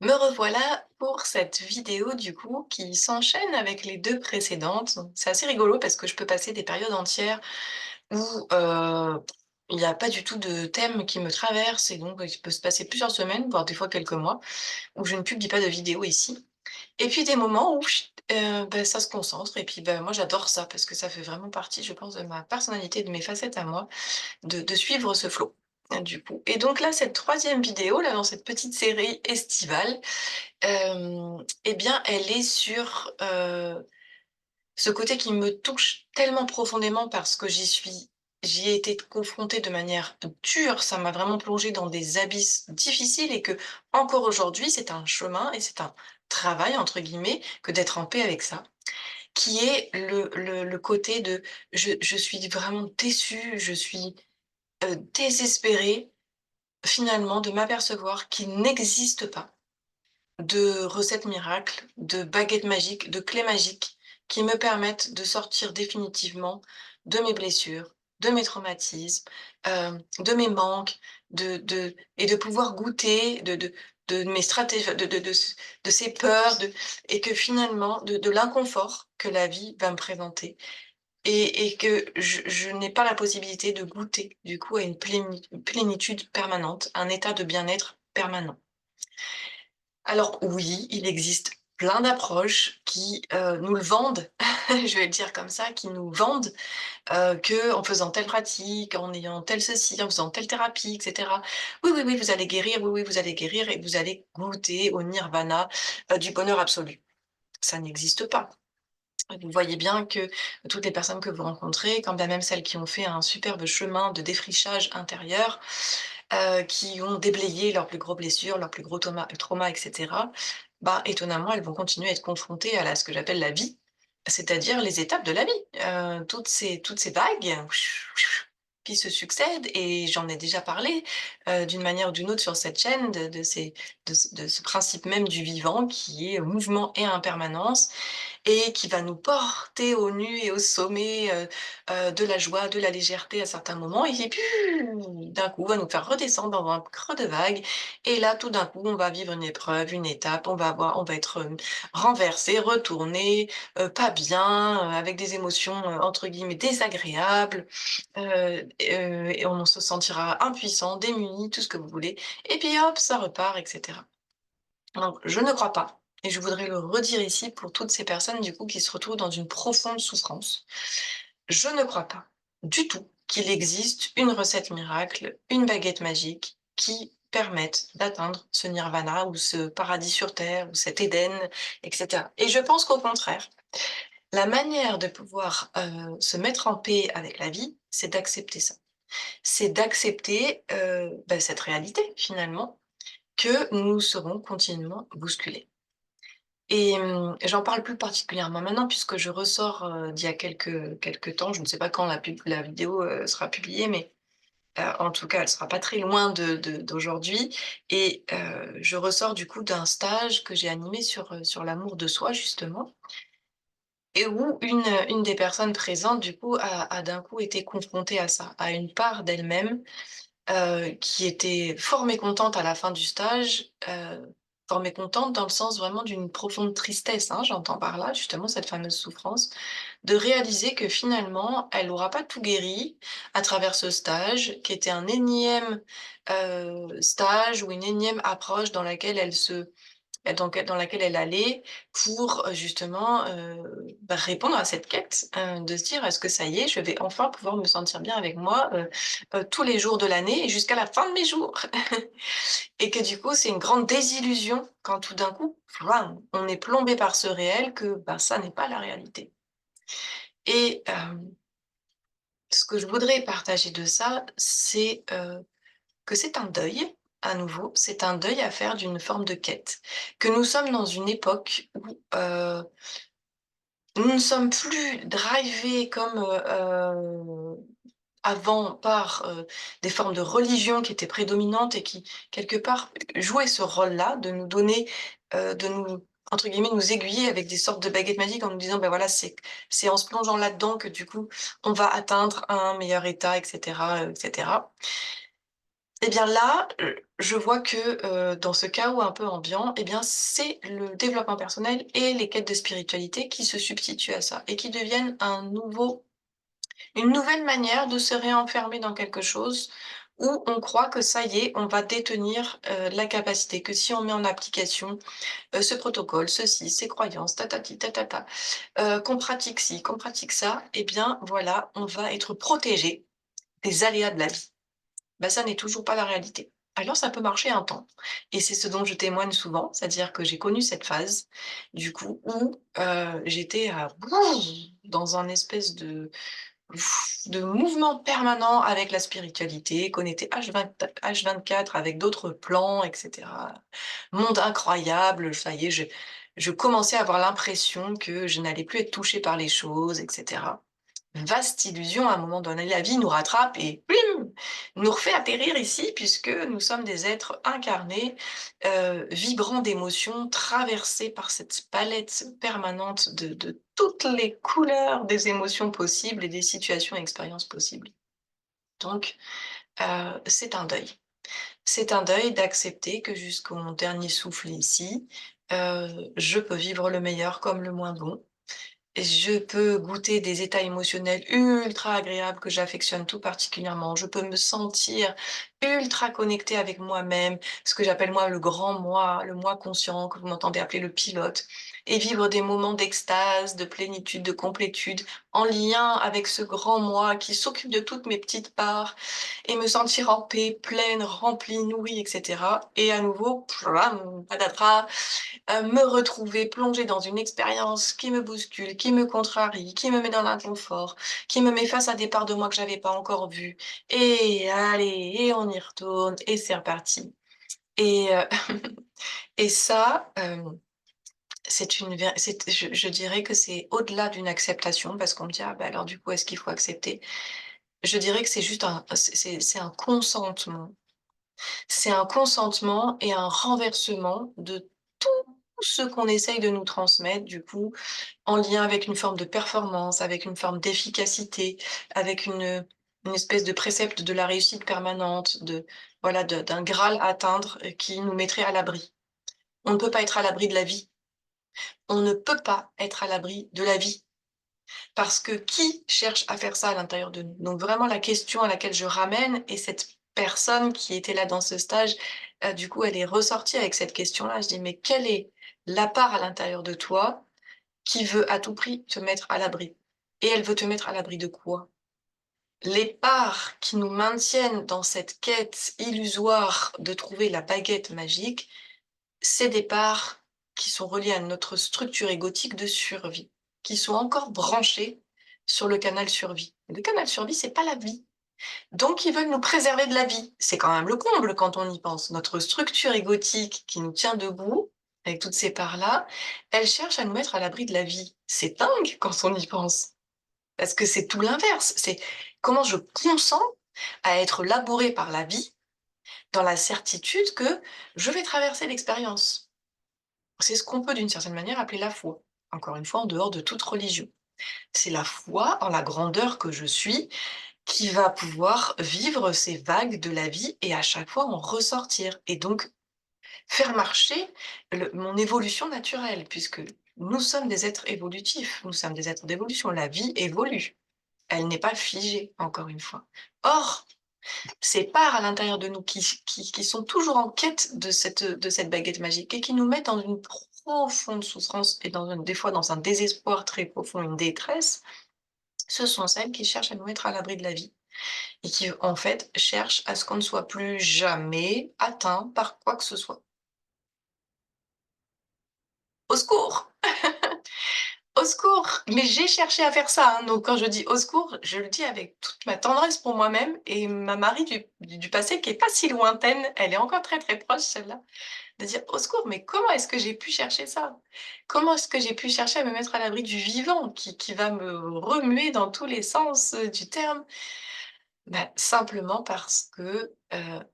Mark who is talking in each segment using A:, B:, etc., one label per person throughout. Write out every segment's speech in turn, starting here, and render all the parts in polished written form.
A: Me revoilà pour cette vidéo du coup qui s'enchaîne avec les 2 précédentes. C'est assez rigolo parce que je peux passer des périodes entières où, il y a pas du tout de thème qui me traverse et donc il peut se passer plusieurs semaines, voire des fois quelques mois, où je ne publie pas de vidéo ici. Et puis des moments où ça se concentre et puis, moi j'adore ça parce que ça fait vraiment partie, je pense, de ma personnalité, de mes facettes à moi, de suivre ce flow, du coup. Et donc là, cette troisième vidéo là, dans cette petite série estivale, et bien, elle est sur, ce côté qui me touche tellement profondément parce que j'y ai été confrontée de manière dure, ça m'a vraiment plongée dans des abysses difficiles et que encore aujourd'hui, c'est un chemin et c'est un «travail» entre guillemets que d'être en paix avec ça, qui est le côté de je suis vraiment déçue, je suis, désespérée finalement de m'apercevoir qu'il n'existe pas de recettes miracles, de baguettes magiques, de clés magiques qui me permettent de sortir définitivement de mes blessures, de mes traumatismes, de mes manques, et de pouvoir goûter de mes stratégies, de ces peurs, et que finalement, de l'inconfort que la vie va me présenter et que je n'ai pas la possibilité de goûter du coup à une plénitude permanente, un état de bien-être permanent. Alors oui, il existe plein d'approches qui, nous le vendent, je vais le dire comme ça, qui nous vendent, qu'en faisant telle pratique, en ayant tel ceci, en faisant telle thérapie et cetera. Oui, oui, oui, vous allez guérir, oui, oui, vous allez guérir et vous allez goûter au nirvana, du bonheur absolu. Ça n'existe pas. Vous voyez bien que toutes les personnes que vous rencontrez, quand bien même celles qui ont fait un superbe chemin de défrichage intérieur, qui ont déblayé leurs plus gros blessures, leurs plus gros traumas et cetera, bah, étonnamment, elles vont continuer à être confrontées à ce que j'appelle la vie, c'est-à-dire les étapes de la vie. Toutes ces vagues qui se succèdent et j'en ai déjà parlé, d'une manière ou d'une autre sur cette chaîne de ce principe même du vivant qui est mouvement et impermanence et qui va nous porter au nu et au sommet, de la joie, de la légèreté à certains moments et puis d'un coup, va nous faire redescendre dans un creux de vague et là, tout d'un coup, on va vivre une épreuve, une étape, on va être, renversé, retourné, pas bien, avec des émotions, entre guillemets «désagréables», et on se sentira impuissant, démuni, tout ce que vous voulez et puis hop, ça repart et cetera. Donc je ne crois pas et je voudrais le redire ici pour toutes ces personnes du coup qui se retrouvent dans une profonde souffrance. Je ne crois pas du tout qu'il existe une recette miracle, une baguette magique qui permette d'atteindre ce nirvana ou ce paradis sur terre ou cet Éden et cetera et je pense qu'au contraire, la manière de pouvoir, se mettre en paix avec la vie, c'est d'accepter ça. C'est d'accepter, cette réalité finalement que nous serons continuellement bousculés. Et j'en parle plus particulièrement maintenant puisque je ressors, d'il y a quelques temps, je ne sais pas quand la vidéo, sera publiée, mais en tout cas, elle sera pas très loin d'aujourd'hui et je ressors du coup d'un stage que j'ai animé sur l'amour de soi justement et où une des personnes présentes du coup a d'un coup été confrontée à ça, à une part d'elle-même qui était fort mécontente à la fin du stage, fort mécontente dans le sens vraiment d'une profonde tristesse, hein, j'entends par là justement cette fameuse souffrance, de réaliser que finalement elle n'aura pas tout guéri à travers ce stage, qui était un énième, stage ou une énième approche dans laquelle dans laquelle elle allait pour, justement, répondre à cette quête, de se dire: «Est-ce que ça y est, je vais enfin pouvoir me sentir bien avec moi, tous les jours de l'année et jusqu'à la fin de mes jours?» et que du coup, c'est une grande désillusion quand tout d'un coup, fouam, on est plombé par ce réel que, ça n'est pas la réalité et ce que je voudrais partager de ça, c'est, que c'est un deuil, à nouveau, c'est un deuil à faire d'une forme de quête. Que nous sommes dans une époque où, nous ne sommes plus drivés comme, avant par, des formes de religion qui étaient prédominantes et qui, quelque part, jouaient ce rôle-là de nous donner, de nous, entre guillemets, «nous aiguiller» avec des sortes de baguettes magiques en nous disant: «Ben voilà, c'est en se plongeant là-dedans que du coup, on va atteindre un meilleur état» et cetera, et cetera. Et bien là, je vois que, dans ce chaos un peu ambiant, et bien, c'est le développement personnel et les quêtes de spiritualité qui se substituent à ça et qui deviennent une nouvelle manière de se réenfermer dans quelque chose où on croit que ça y est, on va détenir, la capacité, que si on met en application, ce protocole, ceci, ces croyances, tatati tatata, qu'on pratique ci, qu'on pratique ça, et bien voilà, on va être protégé des aléas de la vie. Bah, ça n'est toujours pas la réalité. Alors ça peut marcher un temps et c'est ce dont je témoigne souvent, c'est-à-dire que j'ai connu cette phase, du coup, où, j'étais à dans un espèce de mouvement permanent avec la spiritualité, connectée H24 avec d'autres plans et cetera. Monde incroyable, ça y est, je commençais à avoir l'impression que je n'allais plus être touchée par les choses et cetera. Vaste illusion, à un moment donné, la vie nous rattrape et plim! Nous refait atterrir ici puisque nous sommes des êtres incarnés, vibrants d'émotions, traversés par cette palette permanente de toutes les couleurs des émotions possibles et des situations et expériences possibles. Donc, c'est un deuil. C'est un deuil d'accepter que jusqu'au mon dernier souffle ici, je peux vivre le meilleur comme le moins bon, je peux goûter des états émotionnels ultra agréables que j'affectionne tout particulièrement. Je peux me sentir ultra connectée avec moi-même, ce que j'appelle moi le moi conscient, que vous m'entendez appeler le pilote, et vivre des moments d'extase, de plénitude, de complétude, en lien avec ce grand moi qui s'occupe de toutes mes petites parts, et me sentir en paix, pleine, remplie, nourrie, etc. Et à nouveau, plam, patatras, me retrouver plongée dans une expérience qui me bouscule, qui me contrarie, qui me met dans l'inconfort, qui me met face à des parts de moi que j'avais pas encore vues. Et allez, et on y retourne, et c'est reparti. Et, et ça, c'est une, je dirais que c'est au-delà d'une acceptation, parce qu'on me dit, ah ben alors du coup, est-ce qu'il faut accepter? Je dirais que c'est juste c'est un consentement. C'est un consentement et un renversement de tout ce qu'on essaye de nous transmettre, du coup, en lien avec une forme de performance, avec une forme d'efficacité, avec une espèce de précepte de la réussite permanente, de voilà, d'un graal à atteindre, qui nous mettrait à l'abri. On ne peut pas être à l'abri de la vie. On ne peut pas être à l'abri de la vie. Parce que qui cherche à faire ça à l'intérieur de nous? Donc vraiment la question à laquelle je ramène, et cette personne qui était là dans ce stage, du coup, elle est ressortie avec cette question-là. Je dis: «Mais quelle est la part à l'intérieur de toi qui veut à tout prix te mettre à l'abri?» Et elle veut te mettre à l'abri de quoi? Les parts qui nous maintiennent dans cette quête illusoire de trouver la baguette magique, c'est des parts qui sont reliées à notre structure égotique de survie, qui sont encore branchées sur le canal survie. Le canal survie, c'est pas la vie. Donc ils veulent nous préserver de la vie. C'est quand même le comble quand on y pense. Notre structure égotique qui nous tient debout, avec toutes ces parts-là, elle cherche à nous mettre à l'abri de la vie. C'est dingue quand on y pense. Parce que c'est tout l'inverse. C'est comment je consens à être labouré par la vie dans la certitude que je vais traverser l'expérience. C'est ce qu'on peut d'une certaine manière appeler la foi. Encore une fois, en dehors de toute religion. C'est la foi en la grandeur que je suis qui va pouvoir vivre ces vagues de la vie et à chaque fois en ressortir. Et donc faire marcher mon évolution naturelle, puisque nous sommes des êtres évolutifs, nous sommes des êtres d'évolution. La vie évolue. Elle n'est pas figée, encore une fois. Or, ces parts à l'intérieur de nous qui sont toujours en quête de cette baguette magique et qui nous mettent dans une profonde souffrance et des fois dans un désespoir très profond, une détresse, ce sont celles qui cherchent à nous mettre à l'abri de la vie et qui, en fait, cherchent à ce qu'on ne soit plus jamais atteint par quoi que ce soit. Au secours! Au secours! Mais j'ai cherché à faire ça, hein, donc quand je dis au secours, je le dis avec toute ma tendresse pour moi-même et ma Marie du passé qui est pas si lointaine, elle est encore très, très proche celle-là, de dire: «Au secours, mais comment est-ce que j'ai pu chercher ça? Comment est-ce que j'ai pu chercher à me mettre à l'abri du vivant qui va me remuer dans tous les sens, du terme?» Bah, simplement parce que,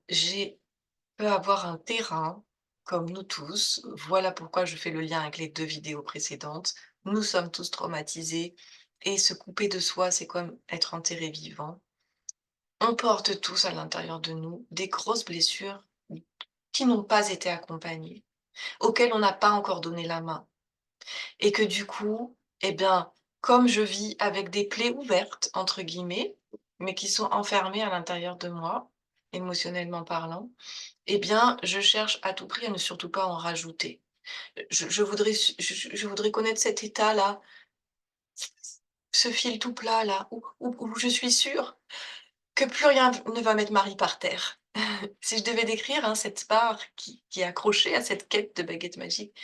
A: j'ai peux avoir un terrain, comme nous tous. Voilà pourquoi je fais le lien avec les 2 vidéos précédentes. Nous sommes tous traumatisés et se couper de soi, c'est comme être enterré vivant. On porte tous à l'intérieur de nous des grosses blessures qui n'ont pas été accompagnées, auxquelles on n'a pas encore donné la main et que du coup, eh bien, comme je vis avec des «plaies ouvertes» entre guillemets, mais qui sont enfermées à l'intérieur de moi, émotionnellement parlant, eh bien, je cherche à tout prix à ne surtout pas en rajouter. Je voudrais je voudrais connaître cet état-là, ce fil tout plat-là, où je suis sûre que plus rien ne va mettre Marie par terre. Si je devais décrire, hein, cette part qui est accrochée à cette quête de baguette magique,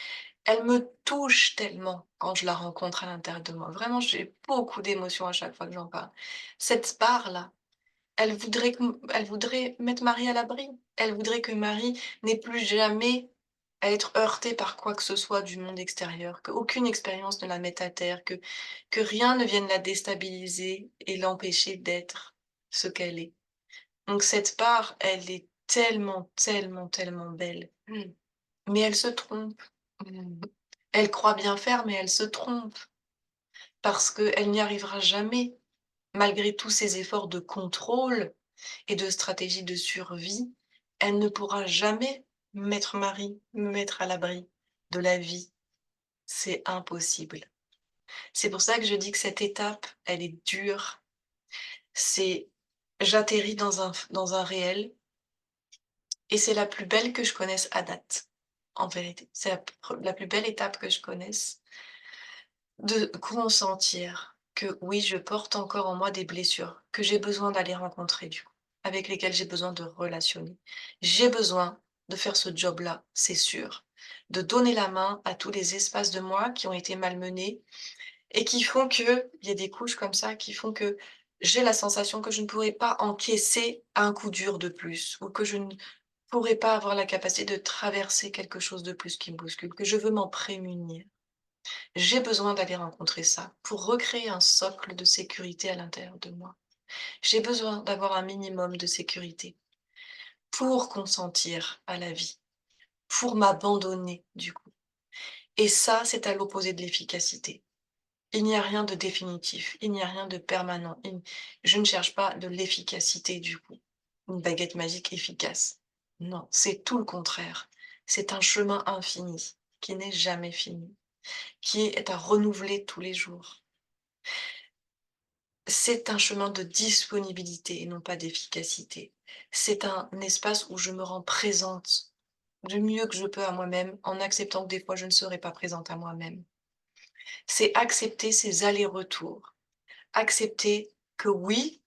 A: elle me touche tellement quand je la rencontre à l'intérieur de moi. Vraiment, j'ai beaucoup d'émotions à chaque fois que j'en parle. Cette part-là, elle voudrait mettre Marie à l'abri. Elle voudrait que Marie n'ait plus jamais à être heurtée par quoi que ce soit du monde extérieur, qu'aucune expérience ne la mette à terre, que rien ne vienne la déstabiliser et l'empêcher d'être ce qu'elle est. Donc cette part, elle est tellement, tellement, tellement belle. Mais elle se trompe. Mmh. Elle croit bien faire, mais elle se trompe parce qu'elle n'y arrivera jamais. Malgré tous ses efforts de contrôle et de stratégie de survie, elle ne pourra jamais mettre Marie, me mettre à l'abri de la vie. C'est impossible. C'est pour ça que je dis que cette étape, elle est dure. C'est j'atterris dans un réel et c'est la plus belle que je connaisse à date, en vérité. C'est la plus belle étape que je connaisse, de consentir que oui, je porte encore en moi des blessures, que j'ai besoin d'aller rencontrer du coup, avec lesquelles j'ai besoin de relationner. J'ai besoin de faire ce job-là, c'est sûr, de donner la main à tous les espaces de moi qui ont été malmenés et qui font que il y a des couches comme ça qui font que j'ai la sensation que je ne pourrais pas encaisser un coup dur de plus ou que je ne pourrais pas avoir la capacité de traverser quelque chose de plus qui me bouscule, que je veux m'en prémunir. J'ai besoin d'aller rencontrer ça pour recréer un socle de sécurité à l'intérieur de moi. J'ai besoin d'avoir un minimum de sécurité pour consentir à la vie, pour m'abandonner du coup. Et ça, c'est à l'opposé de l'efficacité. Il n'y a rien de définitif, il n'y a rien de permanent. Je ne cherche pas de l'efficacité du coup, une baguette magique efficace. Non, c'est tout le contraire. C'est un chemin infini qui n'est jamais fini, qui est à renouveler tous les jours. C'est un chemin de disponibilité et non pas d'efficacité. C'est un espace où je me rends présente du mieux que je peux à moi-même, en acceptant que des fois je ne serai pas présente à moi-même. C'est accepter ces allers-retours, accepter que oui,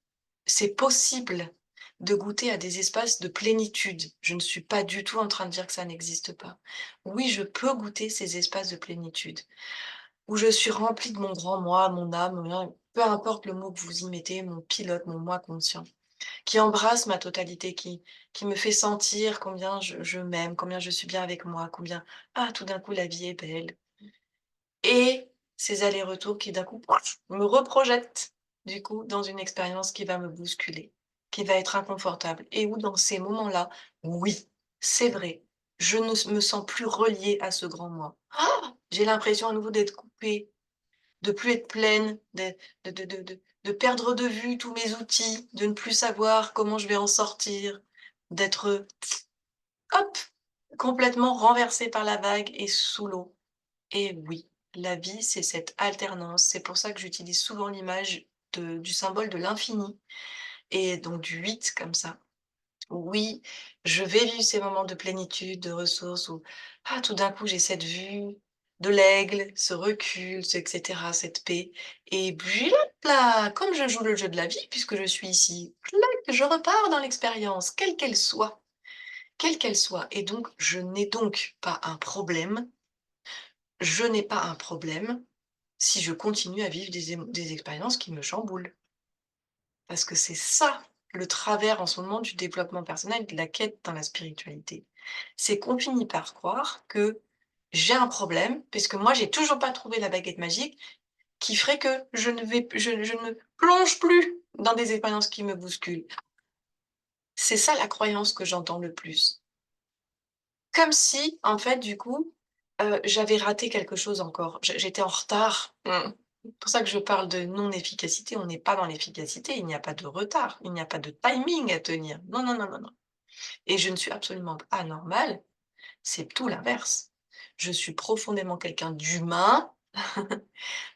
A: c'est possible de goûter à des espaces de plénitude. Je ne suis pas du tout en train de dire que ça n'existe pas. Oui, je peux goûter ces espaces de plénitude où je suis remplie de mon grand moi, mon âme, peu importe le mot que vous y mettez, mon pilote, mon moi conscient, qui embrasse ma totalité, qui me fait sentir combien je m'aime, combien je suis bien avec moi, combien, ah, tout d'un coup, la vie est belle. Et ces allers-retours qui, d'un coup, me reprojettent, du coup, dans une expérience qui va me bousculer, qui va être inconfortable. Et où, dans ces moments-là, oui, c'est vrai, je ne me sens plus reliée à ce grand moi. Ah, j'ai l'impression à nouveau d'être coupée, de plus être pleine, de perdre de vue tous mes outils, de ne plus savoir comment je vais en sortir, d'être, hop, complètement renversée par la vague et sous l'eau. Et oui, la vie, c'est cette alternance. C'est pour ça que j'utilise souvent l'image du symbole de l'infini et donc du 8 comme ça. Oui, je vais vivre ces moments de plénitude, de ressources où, ah, tout d'un coup, j'ai cette vue de l'aigle, ce recul, et cetera, cette paix. Et puis là, comme je joue le jeu de la vie, puisque je suis ici, clac, je repars dans l'expérience, quelle qu'elle soit, quelle qu'elle soit. Et donc, je n'ai donc pas un problème, je n'ai pas un problème si je continue à vivre des expériences qui me chamboulent. Parce que c'est ça, le travers en ce moment du développement personnel, de la quête dans la spiritualité. C'est qu'on finit par croire que j'ai un problème, puisque moi j'ai toujours pas trouvé la baguette magique qui ferait que je ne plonge plus dans des expériences qui me bousculent. C'est ça la croyance que j'entends le plus. Comme si, en fait, du coup, j'avais raté quelque chose encore. J'étais en retard. Mmh. Pour ça que je parle de non-efficacité, on n'est pas dans l'efficacité, il n'y a pas de retard, il n'y a pas de timing à tenir. Non, non, non, non, non. Et je ne suis absolument pas anormale, c'est tout l'inverse. Je suis profondément quelqu'un d'humain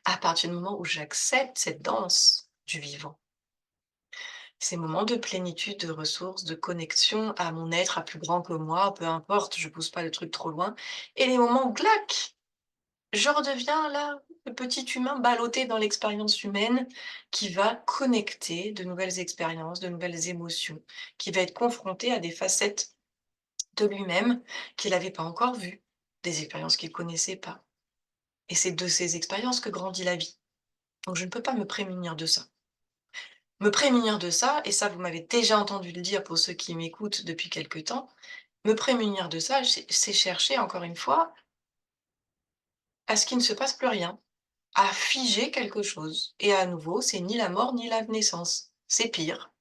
A: à partir du moment où j'accepte cette danse du vivant. Ces moments de plénitude, de ressources, de connexion à mon être, à plus grand que moi, peu importe, je pousse pas le truc trop loin. Et les moments où clac, je redeviens là, le petit humain ballotté dans l'expérience humaine qui va connecter de nouvelles expériences, de nouvelles émotions, qui va être confronté à des facettes de lui-même qu'il n'avait pas encore vues, des expériences qu'il connaissait pas. Et c'est de ces expériences que grandit la vie. Donc je ne peux pas me prémunir de ça. Me prémunir de ça, et ça vous m'avez déjà entendu le dire pour ceux qui m'écoutent depuis quelque temps, me prémunir de ça, c'est chercher encore une fois à ce qu'il ne se passe plus rien, à figer quelque chose. Et à nouveau, c'est ni la mort ni la naissance. C'est pire.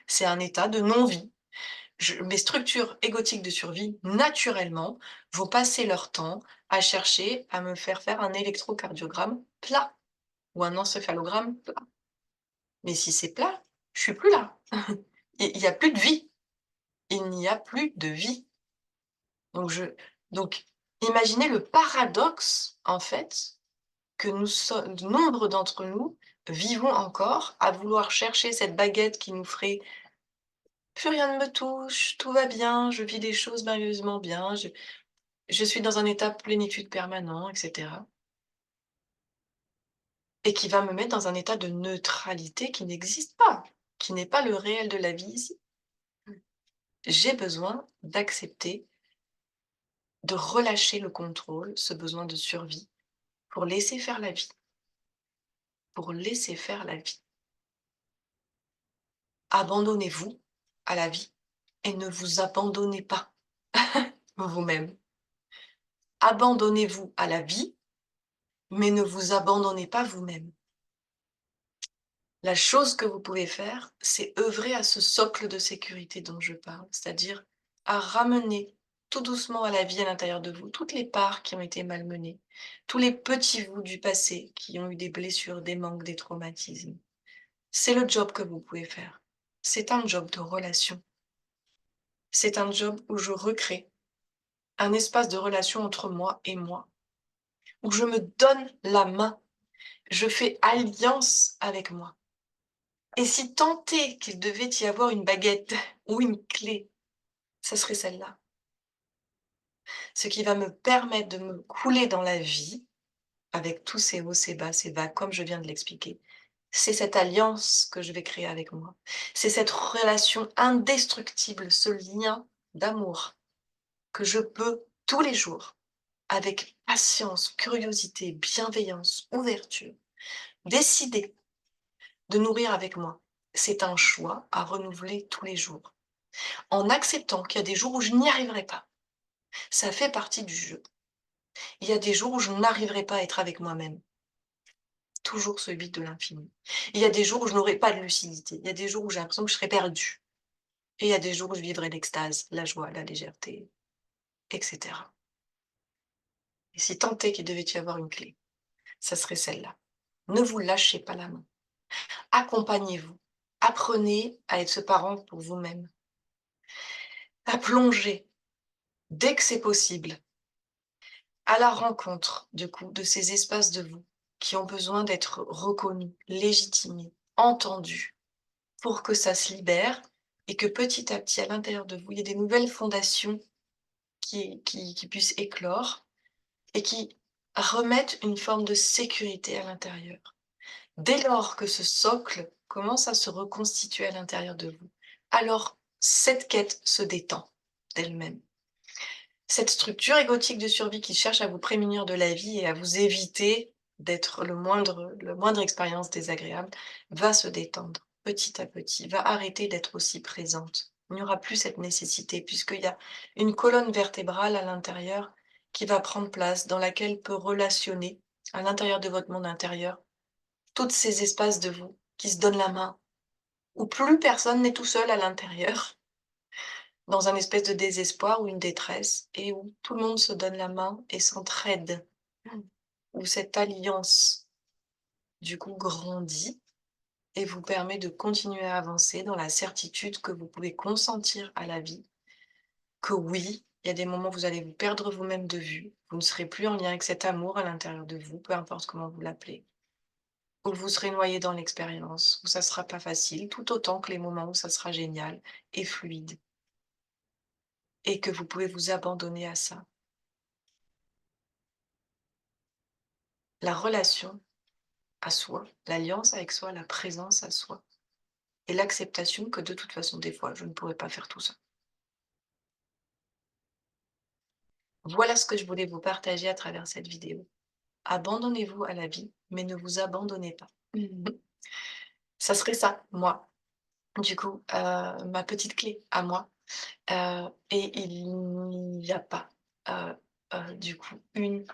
A: C'est un état de non-vie. Mes structures égotiques de survie, naturellement, vont passer leur temps à chercher à me faire faire un électrocardiogramme plat ou un encéphalogramme plat. Mais si c'est plat, je suis plus là. Il y a plus de vie. Il n'y a plus de vie. Donc je donc imaginez le paradoxe, en fait, que nous sommes nombre d'entre nous vivons encore à vouloir chercher cette baguette qui nous ferait: «Plus rien ne me touche, tout va bien, je vis les choses merveilleusement bien, je suis dans un état de plénitude permanent» et cetera, et qui va me mettre dans un état de neutralité qui n'existe pas, qui n'est pas le réel de la vie ici. J'ai besoin d'accepter, de relâcher le contrôle, ce besoin de survie, pour laisser faire la vie, pour laisser faire la vie. Abandonnez-vous à la vie et ne vous abandonnez pas vous-même. Abandonnez-vous à la vie, mais ne vous abandonnez pas vous-même. La chose que vous pouvez faire, c'est œuvrer à ce socle de sécurité dont je parle, c'est-à-dire à ramener tout doucement à la vie à l'intérieur de vous toutes les parts qui ont été malmenées, tous les petits vous du passé qui ont eu des blessures, des manques, des traumatismes. C'est le job que vous pouvez faire. C'est un job de relation. C'est un job où je recrée un espace de relation entre moi et moi, où je me donne la main, je fais alliance avec moi. Et si tant est qu'il devait y avoir une baguette ou une clé, ça serait celle-là. Ce qui va me permettre de me couler dans la vie, avec tous ces hauts, ces bas, ces vagues, comme je viens de l'expliquer. C'est cette alliance que je vais créer avec moi. C'est cette relation indestructible, ce lien d'amour que je peux tous les jours, avec patience, curiosité, bienveillance, ouverture, décider de nourrir avec moi. C'est un choix à renouveler tous les jours, en acceptant qu'il y a des jours où je n'y arriverai pas. Ça fait partie du jeu. Il y a des jours où je n'arriverai pas à être avec moi-même, toujours ce vide de l'infini. Il y a des jours où je n'aurai pas de lucidité. Il y a des jours où j'ai l'impression que je serai perdue. Et il y a des jours où je vivrai l'extase, la joie, la légèreté, etc. Et si tant est qu'il devait y avoir une clé, ça serait celle-là. Ne vous lâchez pas la main. Accompagnez-vous. Apprenez à être ce parent pour vous-même. À plonger, dès que c'est possible, à la rencontre, du coup, de ces espaces de vous qui ont besoin d'être reconnus, légitimés, entendus, pour que ça se libère et que petit à petit, à l'intérieur de vous, il y ait des nouvelles fondations qui puissent éclore et qui remettent une forme de sécurité à l'intérieur. Dès lors que ce socle commence à se reconstituer à l'intérieur de vous, alors cette quête se détend d'elle-même. Cette structure égotique de survie qui cherche à vous prémunir de la vie et à vous éviter d'être le moindre expérience désagréable, va se détendre petit à petit, va arrêter d'être aussi présente. Il n'y aura plus cette nécessité puisqu'il y a une colonne vertébrale à l'intérieur qui va prendre place, dans laquelle peut relationner, à l'intérieur de votre monde intérieur, tous ces espaces de vous qui se donnent la main, où plus personne n'est tout seul à l'intérieur, dans un espèce de désespoir ou une détresse, et où tout le monde se donne la main et s'entraide, où cette alliance du coup, grandit et vous permet de continuer à avancer dans la certitude que vous pouvez consentir à la vie, que oui, il y a des moments où vous allez vous perdre vous-même de vue, vous ne serez plus en lien avec cet amour à l'intérieur de vous, peu importe comment vous l'appelez, où vous serez noyé dans l'expérience, où ça sera pas facile, tout autant que les moments où ça sera génial et fluide, et que vous pouvez vous abandonner à ça. La relation à soi, l'alliance avec soi, la présence à soi et l'acceptation que de toute façon, des fois, je ne pourrais pas faire tout ça. Voilà ce que je voulais vous partager à travers cette vidéo. Abandonnez-vous à la vie, mais ne vous abandonnez pas. Ça serait ça, moi, du coup, ma petite clé à moi. Et il n'y a pas, heu du coup, une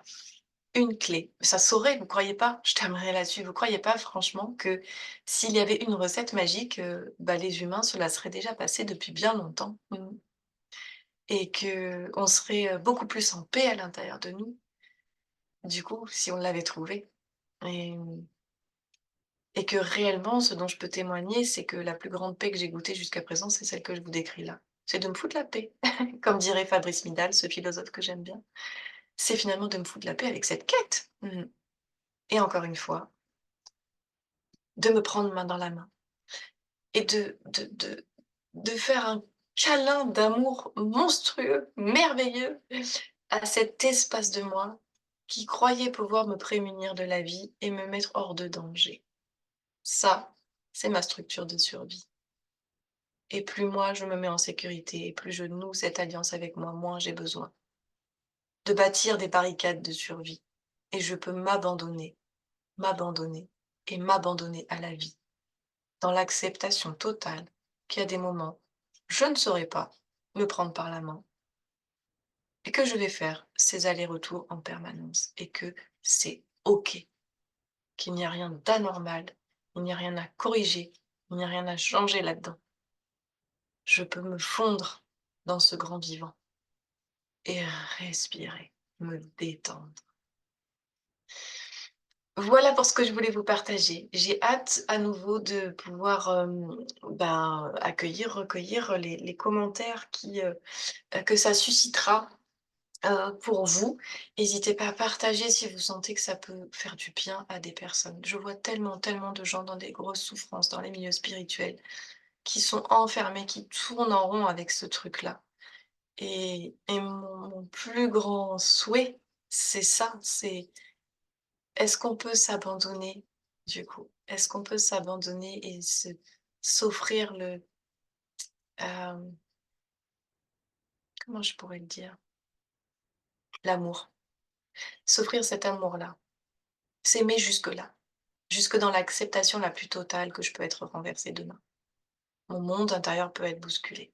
A: clé. Ça saurait, vous croyez pas? Je terminerai là-dessus. Vous croyez pas franchement que s'il y avait une recette magique, bah, les humains se la seraient déjà passée depuis bien longtemps? Et qu'on serait, beaucoup plus en paix à l'intérieur de nous, du coup, si on l'avait trouvée. Et et que réellement, ce dont je peux témoigner, c'est que la plus grande paix que j'ai goûtée jusqu'à présent, c'est celle que je vous décris là. C'est de me foutre la paix, comme dirait Fabrice Midal, ce philosophe que j'aime bien. C'est finalement de me foutre la paix avec cette quête. Et encore une fois, de me prendre main dans la main et de faire un câlin d'amour monstrueux, merveilleux à cet espace de moi qui croyait pouvoir me prémunir de la vie et me mettre hors de danger. Ça, c'est ma structure de survie. Et plus moi je me mets en sécurité et plus je noue cette alliance avec moi, moins j'ai besoin de bâtir des barricades de survie. Et je peux m'abandonner et m'abandonner à la vie, dans l'acceptation totale qu'il y a des moments, je ne saurais pas me prendre par la main et que je vais faire ces allers-retours en permanence et que c'est OK, qu'il n'y a rien d'anormal, il n'y a rien à corriger, il n'y a rien à changer là-dedans. Je peux me fondre dans ce grand vivant et respirer, me détendre. Voilà pour ce que je voulais vous partager. J'ai hâte à nouveau de pouvoir, ben, accueillir, recueillir les commentaires que ça suscitera, pour vous. N'hésitez pas à partager si vous sentez que ça peut faire du bien à des personnes. Je vois tellement, tellement de gens dans des grosses souffrances, dans les milieux spirituels, qui sont enfermés, qui tournent en rond avec ce truc-là. Et mon plus grand souhait, c'est ça, c'est est-ce qu'on peut s'abandonner, du coup? Est-ce qu'on peut s'abandonner et se s'offrir le, hem, comment je pourrais le dire? L'amour. S'offrir cet amour-là. S'aimer jusque-là, jusque dans l'acceptation la plus totale que je peux être renversée demain. Mon monde intérieur peut être bousculé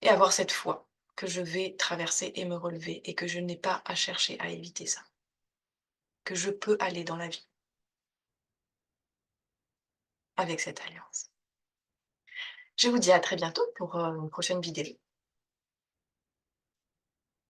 A: et avoir cette foi que je vais traverser et me relever et que je n'ai pas à chercher à éviter ça, que je peux aller dans la vie avec cette alliance. Je vous dis à très bientôt pour, une prochaine vidéo.